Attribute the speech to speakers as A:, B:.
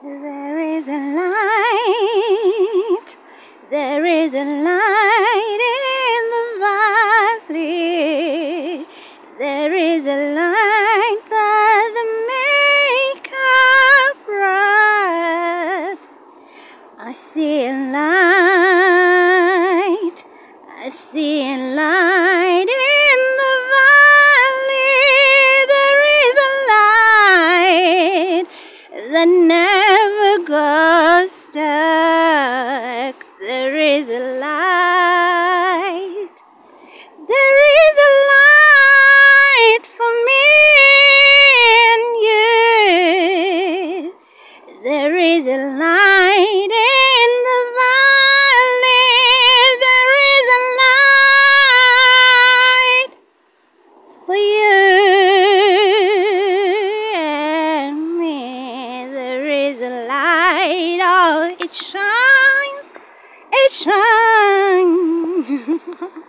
A: There is a light, there is a light in the valley. There is a light that the Maker brought. I see a light, I see a light in the valley. There is a light that never goes dark. There is a light. There is a light for me and you. There is a light in the valley. There is a light for you and me. There is a light. Oh, it shines. It shines.